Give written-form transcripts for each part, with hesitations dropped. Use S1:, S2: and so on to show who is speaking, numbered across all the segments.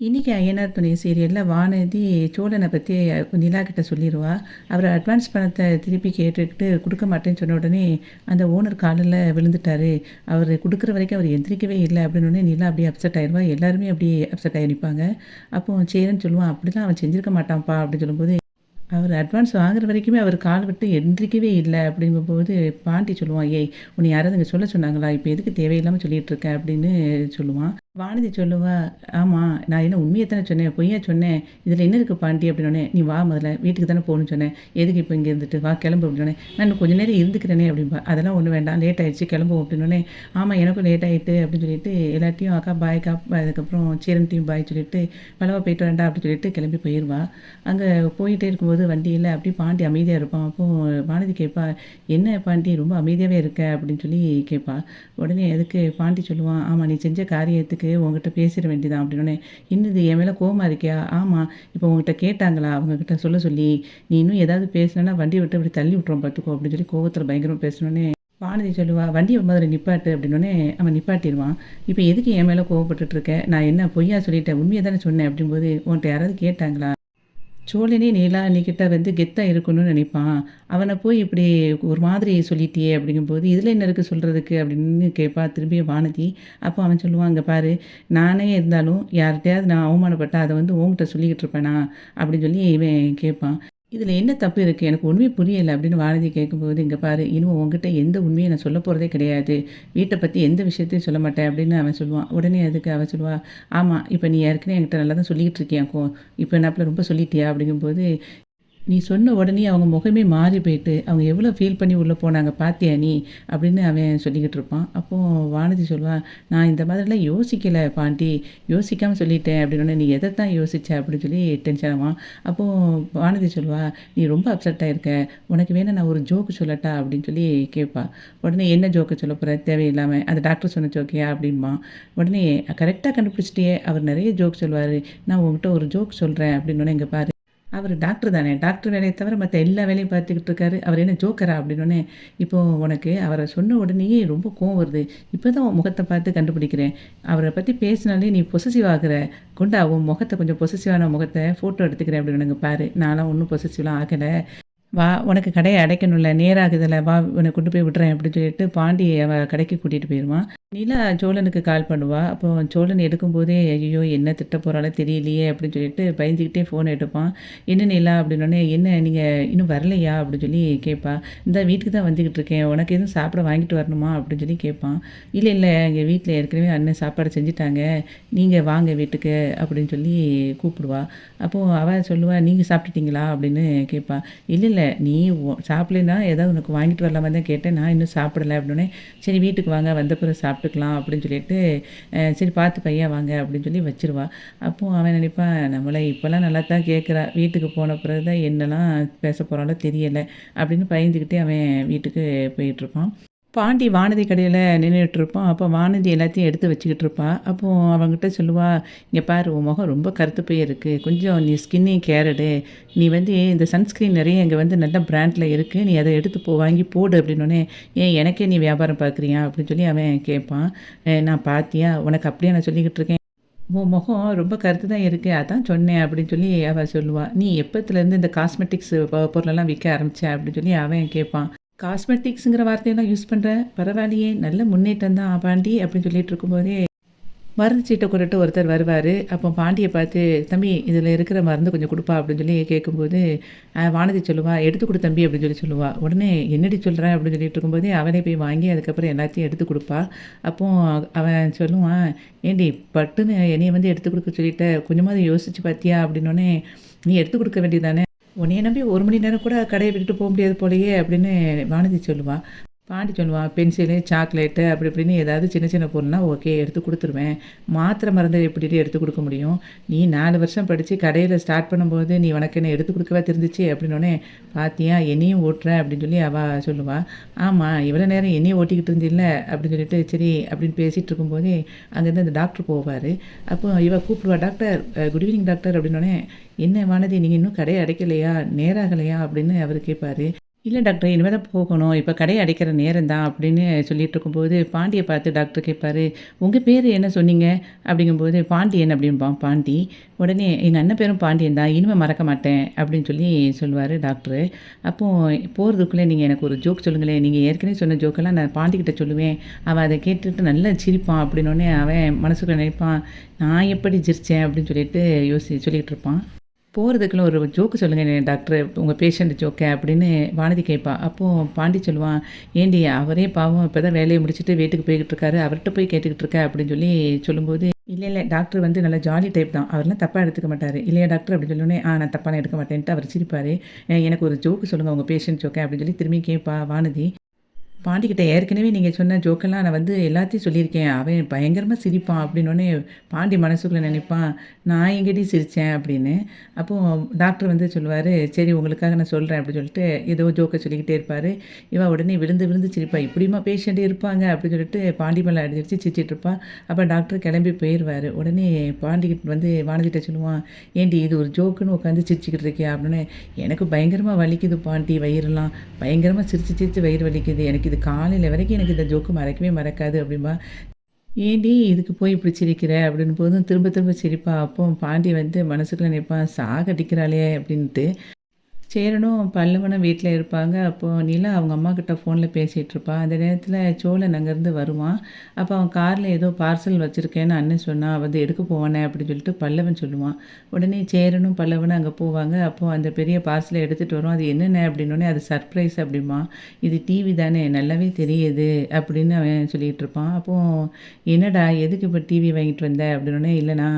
S1: இன்னைக்கு ஐயனார் துணை சீரியலில் வானதி சோழனை பற்றி நிலா கிட்ட சொல்லிடுவா. அவர் அட்வான்ஸ் பணத்தை திருப்பி கேட்டுக்கிட்டு கொடுக்க மாட்டேன்னு சொன்ன உடனே அந்த ஓனர் காலில் விழுந்துட்டாரு. அவர் கொடுக்குற வரைக்கும் அவர் எந்திரிக்கவே இல்லை அப்படின்னு நிலா அப்படியே அப்செட் ஆயிடுவா. எல்லாருமே அப்படியே அப்செட் ஆகி நிற்பாங்க. அப்போ சரின்னு சொல்லுவான், அப்படிலாம் அவன் செஞ்சிருக்க மாட்டான்ப்பா அப்படின்னு சொல்லும்போது, அவர் அட்வான்ஸ் வாங்குற வரைக்குமே அவர் கால் விட்டு எந்திரிக்கவே இல்லை அப்படிங்கும்போது பாண்டி சொல்லுவான், ஏய் உன்னை யாராவது இங்கே சொல்ல சொன்னாங்களா, இப்போ எதுக்கு தேவையில்லாமல் சொல்லிகிட்டு இருக்க அப்படின்னு சொல்லுவான். வானதி சொல்லுவா, ஆமாம் நான் என்ன உண்மையை தானே சொன்னேன், பொய்யா சொன்னேன், இதில் என்ன இருக்குது பாண்டி அப்படின்னோடனே, நீ வா முதல்ல வீட்டுக்கு தானே போகணும்னு சொன்னேன், எதுக்கு இப்போ இங்கே இருந்துட்டு வா கிளம்பு அப்படின்னோடனே, நான் இன்னும் கொஞ்சம் நேரம் இருந்துக்கிறேனே அப்படின்பா. அதெல்லாம் ஒன்றும் வேண்டாம், லேட் ஆகிடுச்சு கிளம்புவோம் அப்படின்னோடனே, ஆமாம் எனக்கும் லேட் ஆகிட்டு அப்படின்னு சொல்லிட்டு எல்லாத்தையும் அக்கா பாய்க்கா, அதுக்கப்புறம் சேரன்ட்டையும் பாய் சொல்லிட்டு வளவா போயிட்டு வேண்டாம் அப்படின்னு சொல்லிட்டு கிளம்பி போயிடுவா. அங்கே போயிட்டே இருக்கும்போது வண்டியில் அப்படியே பாண்டி அமைதியாக இருப்பான். அப்போது வானதி கேட்பா, என்ன பாண்டி ரொம்ப அமைதியாகவே இருக்க அப்படின்னு சொல்லி கேட்பா. உடனே அதுக்கு பாண்டி சொல்லுவான், ஆமாம் நீ செஞ்ச காரியத்துக்கு உங்ககிட்ட பேசிட வேண்டியதான் அப்படின்னே, இன்னும் இது என் மேலே கோவமாக இருக்கியா, ஆமாம் இப்போ உங்ககிட்ட கேட்டாங்களா அவங்கக்கிட்ட சொல்ல சொல்லி, நீ இன்னும் ஏதாவது பேசினா வண்டியை விட்டு அப்படி தள்ளி விட்டுறோம் பார்த்துக்கோ அப்படின்னு சொல்லி கோவத்தில் பயங்கரமாக பேசணுன்னே வானதி சொல்லுவா, வண்டியை முதல்ல நிப்பாட்டு அப்படின்னோடனே அவன் நிப்பாட்டிடுவான். இப்போ எதுக்கு என் மேலே கோவப்பட்டுட்ருக்க, நான் என்ன பொய்யா சொல்லிட்டேன், உண்மையை தானே சொன்னேன் அப்படிங்கும்போது, உன்கிட்ட யாராவது கேட்டாங்களா, சோழனே நீலா அன்னிக்கிட்ட வந்து கெத்தாக இருக்கணும்னு நினைப்பான், அவனை போய் இப்படி ஒரு மாதிரி சொல்லிட்டியே அப்படிங்கும்போது, இதில் என்ன இருக்குது சொல்கிறதுக்கு அப்படின்னு கேட்பா திரும்பி வானதி. அப்போ அவன் சொல்லுவான், இங்கே பாரு, நானே இருந்தாலும் யார்கிட்டையாவது நான் அவமானப்பட்டா அதை வந்து உன்கிட்ட சொல்லிக்கிட்டு இருப்பேனா அப்படின்னு சொல்லி இவன் கேட்பான். இதில் என்ன தப்பு இருக்குது, எனக்கு உண்மை புரியலை அப்படின்னு வானதி கேட்கும்போது, இங்கே பாரு, இனிமே உங்ககிட்ட எந்த உண்மையை நான் சொல்ல போகிறதே கிடையாது, வீட்டை பற்றி எந்த விஷயத்தையும் சொல்ல மாட்டேன் அப்படின்னு அவன் சொல்லுவான். உடனே அதுக்கு அவன் சொல்லுவா, ஆமாம் இப்போ நீ ஏற்கனவே என்கிட்ட நல்லா தான் சொல்லிக்கிட்டு இருக்கியாக்கோ, இப்போ என்னாப்பில் ரொம்ப சொல்லிட்டியா அப்படிங்கும்போது, நீ சொன்ன உடனே அவங்க முகமே மாறி போயிட்டு அவங்க எவ்வளோ ஃபீல் பண்ணி உள்ளே போனாங்க பார்த்தியா நீ அப்படின்னு அவன் சொல்லிக்கிட்டு இருப்பான். அப்போது வானதி சொல்லுவாள், நான் இந்த மாதிரிலாம் யோசிக்கலை பாண்டி, யோசிக்காமல் சொல்லிட்டேன் அப்படின்னு, நீ எதை தான் யோசிச்ச அப்படின்னு சொல்லி டென்ஷன் ஆவான். அப்போது வானதி சொல்லுவாள், நீ ரொம்ப அப்செட்டாக இருக்க, உனக்கு வேணால் நான் ஒரு ஜோக்கு சொல்லட்டா அப்படின்னு சொல்லி கேட்பா. உடனே என்ன ஜோக்கு சொல்ல போகிற, தேவையில்லாமல் அந்த டாக்டர் சொன்ன ஜோக்கியா அப்படின்பா. உடனே கரெக்டாக கண்டுபிடிச்சிட்டியே, அவர் நிறைய ஜோக் சொல்லுவார், நான் உங்ககிட்ட ஒரு ஜோக் சொல்கிறேன் அப்படின்னு. இங்கே பாரு, அவர் டாக்டர் தானே, டாக்டர் வேலையை தவிர மற்ற எல்லா வேலையும் பார்த்துக்கிட்டு இருக்காரு, அவர் என்ன ஜோக்கரா அப்படின்னோடனே, இப்போது உனக்கு அவரை சொன்ன உடனேயே ரொம்ப கோவம் வருது, இப்போ தான் உன் முகத்தை பார்த்து கண்டுபிடிக்கிறேன், அவரை பற்றி பேசினாலே நீ பொசசிவ் ஆகிற, கொண்டா உன் முகத்தை கொஞ்சம் பொசசிவான முகத்தை ஃபோட்டோ எடுத்துக்கிறேன் அப்படின்னு. பாரு நான்லாம் ஒன்றும் பொசசிவ்லாம் ஆகலை, வா உனக்கு கடையை அடைக்கணும்ல, நேராகுதில்ல, வா உன்னை கொண்டு போய் விட்றேன் அப்படின்னு சொல்லிட்டு பாண்டி அவள் கடைக்கு கூட்டிகிட்டு போயிடுவான். நிலா சோழனுக்கு கால் பண்ணுவாள். அப்போ சோழன் எடுக்கும்போதே, ஐயோ என்ன திட்ட போகிறாலே தெரியலையே அப்படின்னு சொல்லிட்டு பயந்துக்கிட்டே ஃபோன் எடுப்பான். என்ன நிலா அப்படின்னோடனே, என்ன நீங்கள் இன்னும் வரலையா அப்படின்னு சொல்லி கேட்பா. இந்த வீட்டுக்கு தான் வந்துக்கிட்டு இருக்கேன், உனக்கு எதுவும் சாப்பிட வாங்கிட்டு வரணுமா அப்படின்னு சொல்லி கேட்பான். இல்லை இல்லை எங்கள் வீட்டில் ஏற்கனவே அண்ணன் சாப்பாடு செஞ்சுட்டாங்க, நீங்கள் வாங்க வீட்டுக்கு அப்படின்னு சொல்லி கூப்பிடுவா. அப்போது அவள் சொல்லுவா, நீங்கள் சாப்பிட்டுட்டீங்களா அப்படின்னு கேட்பா. இல்லை இல்லை நீ சாப்பிட்லன்னா ஏதாவது உனக்கு வாங்கிட்டு வரலாமா தான் கேட்டேன், நான் இன்னும் சாப்பிடலை அப்படின்னே, சரி வீட்டுக்கு வாங்க வந்த பிறகு சாப்பிட்டுக்கலாம் அப்படின்னு சொல்லிட்டு, சரி பார்த்து பையா வாங்க அப்படின்னு சொல்லி வச்சிருவா. அப்போது அவன் நினைப்பான், நம்மளை இப்போல்லாம் நல்லா தான் கேட்குறா, வீட்டுக்கு போன பிறகு தான் என்னெல்லாம் பேச போகிறாலோ தெரியலை அப்படின்னு பயந்துக்கிட்டே அவன் வீட்டுக்கு போயிட்டுருப்பான். பாண்டி வானதி கடையில் நின்றுட்டுருப்பான். அப்போ வானதி எல்லாத்தையும் எடுத்து வச்சுக்கிட்டு இருப்பாள். அப்போது அவங்ககிட்ட சொல்லுவாள், இங்கே பாரு உன் முகம் ரொம்ப கருத்து போய் இருக்குது, கொஞ்சம் நீ ஸ்கின்னையும் கேரடு, நீ வந்து இந்த சன்ஸ்க்ரீன் நிறைய இங்கே வந்து நல்ல பிராண்டில் இருக்குது, நீ அதை எடுத்து வாங்கி போடு அப்படின்னோடனே, ஏன் எனக்கே நீ வியாபாரம் பார்க்குறியா அப்படின்னு சொல்லி அவன் கேட்பான். நான் பார்த்தியா உனக்கு அப்படியே நான் சொல்லிக்கிட்டு இருக்கேன், உன் முகம் ரொம்ப கருத்து தான் இருக்குது, அதான் சொன்னேன் அப்படின்னு சொல்லி அவள் சொல்லுவாள். நீ எப்போத்துலேருந்து இந்த காஸ்மெட்டிக்ஸ் பொருளெல்லாம் விற்க ஆரம்பித்த அப்படின்னு சொல்லி அவன் கேட்பான். காஸ்மெட்டிக்ஸுங்கிற வார்த்தையெல்லாம் யூஸ் பண்ணுறேன், பரவாயில்லையே நல்ல முன்னேற்றம் தான் பாண்டி அப்படின்னு சொல்லிட்டு இருக்கும்போதே மருந்து சீட்டை கொண்டுட்டு ஒருத்தர் வருவார். அப்போ பாண்டியை பார்த்து, தம்பி இதில் இருக்கிற மருந்து கொஞ்சம் கொடுப்பா அப்படின்னு சொல்லி கேட்கும்போது வானதி சொல்லுவா, எடுத்து கொடு தம்பி அப்படின்னு சொல்லி சொல்லுவா. உடனே என்னடி சொல்கிறேன் அப்படின்னு சொல்லிட்டு இருக்கும்போதே அவனே போய் வாங்கி அதுக்கப்புறம் எல்லாத்தையும் எடுத்து கொடுப்பா. அப்போது அவன் சொல்லுவான், ஏண்டி பட்டுன்னு என்னையை வந்து எடுத்து கொடுக்க சொல்லிட்ட, கொஞ்சமாவது யோசிச்சு பார்த்தியா அப்படின்னோடனே, நீ எடுத்து கொடுக்க வேண்டியதானே, உன்னைய நம்பி 1 மணி நேரம் கூட கடையை விட்டுட்டு போக முடியாது போலையே அப்படின்னு வானதி சொல்லுவாள். பாண்டி சொல்லுவான், பென்சிலு சாக்லேட்டு அப்படி இப்படின்னு ஏதாவது சின்ன சின்ன பொருள்னால் ஓகே எடுத்து கொடுத்துருவேன், மாத்திரை மருந்து எப்படிட்டு எடுத்து கொடுக்க முடியும், நீ 4 வருஷம் படித்து கடையில் ஸ்டார்ட் பண்ணும்போது நீ உனக்கு என்ன எடுத்து கொடுக்கவா தெரிஞ்சிச்சு அப்படின்னோடனே, பார்த்தியா என்னையும் ஓட்டுறேன் அப்படின்னு சொல்லி அவள் சொல்லுவாள். ஆமாம் இவ்வளோ நேரம் என்னையும் ஓட்டிக்கிட்டு இருந்தில்ல அப்படின்னு சொல்லிட்டு சரி அப்படின்னு பேசிகிட்டு இருக்கும்போதே அங்கேருந்து அந்த டாக்டர் போவார். அப்போ இவள் கூப்பிடுவா, டாக்டர் குட் ஈவினிங் டாக்டர் அப்படின்னோடனே, என்ன வானதி நீங்கள் இன்னும் கடையை அடைக்கலையா, நேராகலையா அப்படின்னு அவர் கேட்பார். இல்ல டாக்டர் இனிமே தான் போகணும். இப்ப கடைய அடைக்கிற நேரம் தான் அப்படின்னு சொல்லிட்டு இருக்கும்போது, பாண்டிய பார்த்து டாக்டர் கேட்பாரு, "உங்க பேரு என்ன சொன்னீங்க?" அப்படிங்கும்போது, "பாண்டியன்" அப்படிம்பான் பாண்டி. உடனே "எங்க அண்ணன் பேரும் பாண்டியன் தான். இனிமே மறக்க மாட்டேன்." அப்படின்னு சொல்லி சொல்லுவாரு டாக்டரு. அப்போ போறதுக்குள்ள நீங்க எனக்கு ஒரு ஜோக் சொல்லுங்களேன். நீங்க ஏற்கனவே சொன்ன ஜோக்கெல்லாம் நான் பாண்டிகிட்ட சொல்லுவேன். அவன் அத கேட்டுட்டு நல்லா சிரிப்பான். அப்படின்னோனே அவன் மனசுக்குள்ள நினைப்பான், "நான் எப்படி சிரிச்சேன்?" அப்படின்னு சொல்லிட்டு சொல்லிட்டு இருப்பான். போறதுக்குள்ள ஒரு ஜோக்கு சொல்லுங்க டாக்டர் உங்க பேஷண்ட் ஜோக்க அப்படின்னு வானதி கேட்பா. அப்போ பாண்டி சொல்லுவான், "ஏன்டி அவரே பாவம் இப்ப தான் வேலைய முடிச்சுட்டு வீட்டுக்கு போய்க்கிட்டு இருக்காரு. அவர்ட்ட போய் கேட்டுக்கிட்டு இருக்க" அப்படின்னு சொல்லும்போது, "இல்ல, இல்ல டாக்டர் வந்து நல்லா ஜாலி டைப் தான். அவர்லாம் தப்பா எடுத்துக்க மாட்டாரு. இல்லையா டாக்டர்?" அப்படின்னு சொன்னோனே, நான் தப்பாலாம் எடுக்க மாட்டேன்ட்டு அவர் சிரிப்பாரு. எனக்கு ஒரு ஜோக்கு சொல்லுங்க உங்க பேஷண்ட் ஜோக்க" அப்படின்னு சொல்லி திரும்பி கேட்பா வானதி. பாண்டிகிட்ட ஏற்கனவே நீங்க சொன்ன ஜோக்கெல்லாம் நான் வந்து எல்லாத்தையும் சொல்லியிருக்கேன். அவன் பயங்கரமா சிரிப்பான் அப்படின்னோனே, பாண்டி மனசுக்குள்ள நினைப்பான், "நான் எங்கடி சிரிச்சேன்?" அப்படின்னு. அப்போ டாக்டர் வந்து சொல்லுவாரு, "சரி உங்களுக்காக நான் சொல்றேன்" அப்படின்னு சொல்லிட்டு ஏதோ ஜோக்க சொல்லிக்கிட்டே இருப்பாரு. இவ உடனே விழுந்து விழுந்து சிரிப்பா. "இப்படியுமா பேஷண்ட் இருப்பாங்க?" அப்படின்னு சொல்லிட்டு பாண்டி மேல அடிச்சு சிரிச்சிட்டு இருப்பா. அப்ப டாக்டர் கிளம்பி போயிருவாரு. உடனே பாண்டிகிட்ட வந்து வானதிட்ட சொல்லுவான், "ஏன்டி இது ஒரு ஜோக்குன்னு உட்காந்து சிரிச்சுக்கிட்டு இருக்கியா?" அப்படின்னு. "எனக்கு பயங்கரமா வலிக்குது பாண்டி வயிறெல்லாம். பயங்கரமா சிரிச்சு சிரிச்சு வயிறு வலிக்குது. எனக்கு இது காலையில வரைக்கும் எனக்கு இந்த ஜோக்கு மறக்கவே மறக்காது" அப்படிம்பா. "ஏன்டி இதுக்கு போய் இப்படி சிரிக்கிற?" அப்படின்னு போதும் திரும்ப திரும்ப சிரிப்பா. அப்போ பாண்டி வந்து மனசுக்குள்ள நினைப்பான், "சாகடிக்கிறாளே" அப்படின்ட்டு. சேரனும் பல்லவனும் வீட்ல இருப்பாங்க. அப்போ நிலா அவங்க அம்மாகிட்ட ஃபோன்ல பேசிட்டு இருப்பா. அந்த நேரத்தில சோழன் அங்கேருந்து வருவான். அப்போ அவன் கார்ல ஏதோ பார்சல் வச்சிருக்கேன்னு அண்ணன் சொன்னா, வந்து எடுக்க போவானே அப்படின்னு சொல்லிட்டு பல்லவன் சொல்லுவான். உடனே சேரனும் பல்லவனும் அங்க போவாங்க. அப்போ அந்த பெரிய பார்சல எடுத்துட்டு வருவான். "அது என்னண்ணே?" அப்படின்னோனே, "அது சர்ப்ரைஸ்" அப்படிம்பான். "இது டிவி தானே நல்லாவே தெரியுது" அப்படின்னு அவன் சொல்லிட்டு இருப்பான். அப்போ "என்னடா எதுக்கு இப்போ டிவி வாங்கிட்டு வந்த?" அப்படின்னோனே, "இல்லண்ணா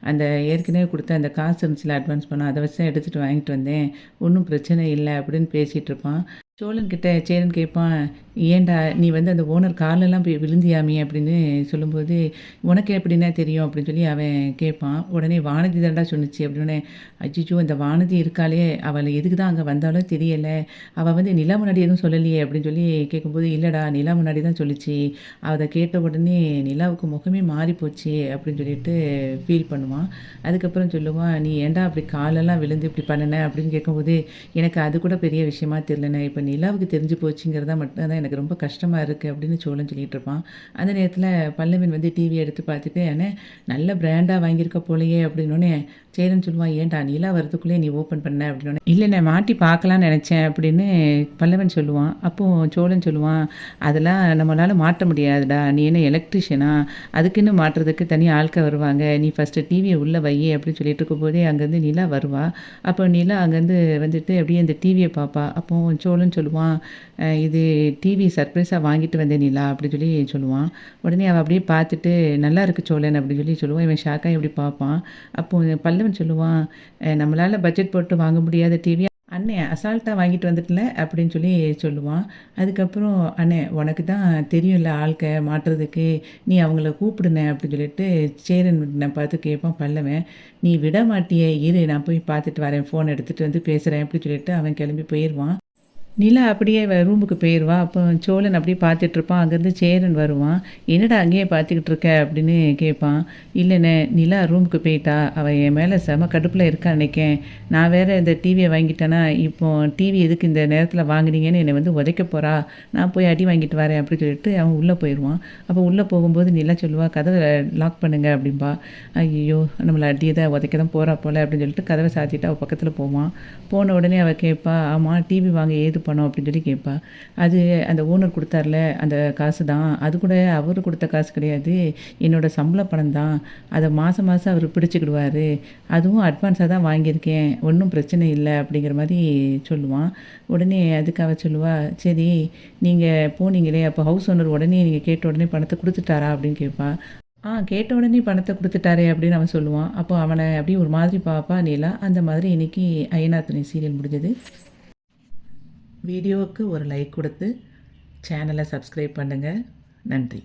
S1: அந்த ஏற்கனவே குடுத்த அந்த காசு இருந்துச்சுல்ல அட்வான்ஸ் பணம், அத வச்சு தான் எடுத்துட்டு வாங்கிட்டு வந்தேன். ஒண்ணும் பிரச்சனை இல்ல" அப்படின்னு பேசிட்டு இருப்பான். சோழன் கிட்ட சேரன் கேட்பான், "ஏன்டா நீ வந்து அந்த ஓனர் கால்லலாம் போய் விழுந்தியாமே?" அப்படின்னு சொல்லும்போது, "உனக்கு எப்படிண்ணே தெரியும்?" அப்படின்னு சொல்லி அவன் கேட்பான். உடனே "வானதி தான்டா சொன்னுச்சு" அப்படின்னோனே, "அய்யய்யோ! இந்த வானதி இருக்காளே! அவள எதுக்கு தான் அங்க வந்தாளோ தெரியல. அவ வந்து நிலா முன்னாடி எதுவும் சொல்லலையே?" அப்படின்னு சொல்லி கேட்கும்போது, "இல்லடா நிலா முன்னாடி தான் சொல்லுச்சு." அத கேட்ட உடனே நிலாவுக்கு முகமே மாறி போச்சு அப்படின்னு சொல்லிட்டு ஃபீல் பண்ணுவான். அதுக்கப்புறம் சொல்லுவான், "நீ ஏன்டா அப்படி காலெல்லாம் விழுந்து இப்படி பண்ணுன?" அப்படின்னு கேட்கும்போது, "எனக்கு அது கூட பெரிய விஷயமா தெரியலண்ணே. இப்ப நிலாவுக்கு தெரிஞ்சு போச்சுங்கிறதா மட்டும் தான் எனக்கு ரொம்ப கஷ்டமா இருக்கு" அப்படின்னு சோழன் சொல்லிட்டு இருப்பான். அந்த நேரத்தில பல்லவன் வந்து டிவி எடுத்து பார்த்துட்டு, "அண்ணே நல்ல பிராண்டா வாங்கியிருக்க போலயே" அப்படின்னோனே, சேரன் சொல்லுவான், "ஏன்டா நிலா வரதுக்குள்ளே நீ ஓப்பன் பண்ண?" அப்படின்னோனே, "இல்லண்ணே மாட்டி பார்க்கலான்னு நெனச்சேன்" அப்படின்னு பல்லவன் சொல்லுவான். அப்போ சோழன் சொல்லுவான், "அதெல்லாம் நம்மளால மாட்ட முடியாதுடா. நீ என்ன எலக்ட்ரிஷியனா? அதுக்குன்னு மாட்டுறதுக்கு தனியா ஆட்கள் வருவாங்க. நீ ஃபர்ஸ்ட்டு டிவிய உள்ள வையி" அப்படின்னு சொல்லிட்டு இருக்கும்போதே அங்கேருந்து நிலா வருவா. அப்போ நிலா அங்கேருந்து வந்துட்டு அப்படியே அந்த டிவிய பார்ப்பா. அப்போ சோழன் சொல்லுவான், இது டிவி சர்ப்ரைஸா வாங்கிட்டு வந்தேன் நிலா" அப்படின்னு சொல்லி சொல்லுவான். உடனே அவ அப்படியே பார்த்துட்டு, "நல்லா இருக்கு சோழன்" அப்படின்னு சொல்லி சொல்லுவான். இவன் ஷாக்காகி இப்படி பார்ப்பான். அப்போ பல்லவன் சொல்லுவான், நம்மளால பட்ஜெட் போட்டு வாங்க முடியாத டிவிய அண்ணே அசால்ட்டா வாங்கிட்டு வந்துட்டல" அப்படின்னு சொல்லி சொல்லுவான். அதுக்கப்புறம், "அண்ணே உனக்கு தான் தெரியும்ல ஆள்க மாட்டுறதுக்கு, நீ அவங்கள கூப்பிடுண்ணே" அப்படின்னு சொல்லிட்டு சேரன பார்த்து கேட்பான் பல்லவன். "நீ விட மாட்டியே இரு நான் போய் பார்த்துட்டு வரேன். ஃபோன் எடுத்துட்டு வந்து பேசுறேன்" அப்படின்னு சொல்லிட்டு அவன் கிளம்பி போயிருவான். நிலா அப்படியே ரூமுக்கு போயிருவா. அப்போ சோழன் அப்படியே பார்த்துட்ருப்பான். அங்கேருந்து சேரன் வருவான். "என்னடா அங்கேயே பார்த்துக்கிட்டு இருக்க?" அப்படின்னு கேட்பான். "இல்லண்ணே நிலா ரூமுக்கு போயிட்டா. அவ என் மேல செம கடுப்புல இருக்கா நினைக்கேன். நான் வேற இந்த டிவிய வாங்கிட்டேனா, இப்போ டிவி எதுக்கு இந்த நேரத்தில வாங்குனீங்கன்னு என்னை வந்து உதைக்க போறா. நான் போய் அடி வாங்கிட்டு வரேன்" அப்படின்னு சொல்லிட்டு அவன் உள்ள போயிருவான். அப்போ உள்ள போகும்போது நிலா சொல்லுவா, "கதவ லாக் பண்ணுங்க" அப்படிம்பா. ஐயய்யோ! நம்மள அடி தான் உதைக்க தான் போறா போல அப்படின்னு சொல்லிட்டு கதவ சாத்திட்டு அவ பக்கத்தில போவான். போன உடனே அவ கேட்பா, "ஆமா டிவி வாங்க ஏது பணம்?" அப்படின்னு சொல்லி கேட்பா. "அது அந்த ஓனர் குடுத்தார்ல, அந்த காசு தான். அது கூட அவரு குடுத்த காசு கிடையாது. என்னோட சம்பள பணம் தான். அத மாசம் மாசம் அவரு பிடிச்சுக்கிடுவாரு. அதுவும் அட்வான்ஸா தான் வாங்கியிருக்கேன். ஒண்ணும் பிரச்சனை இல்ல." அப்படிங்கிற மாரி சொல்லுவான். உடனே அதுக்கு அவ சொல்லுவா, "சரி நீங்க போனீங்களே, அப்போ ஹவுஸ் ஓனர் உடனே நீங்க கேட்ட உடனே பணத்த குடுத்துட்டாரா?" அப்படின்னு கேட்பா. கேட்ட உடனே பணத்த குடுத்துட்டாரே" அப்படின்னு அவன் சொல்லுவான். அப்போ அவன அப்படியே ஒரு மாதிரி பார்ப்பா நிலா. அந்த மாதிரி இன்னைக்கு அய்யனார் துணை சீரியல் முடிஞ்சது. வீடியோவுக்கு ஒரு லைக் குடுத்து, சேனல சப்ஸ்கிரைப் பண்ணுங்க. நன்றி.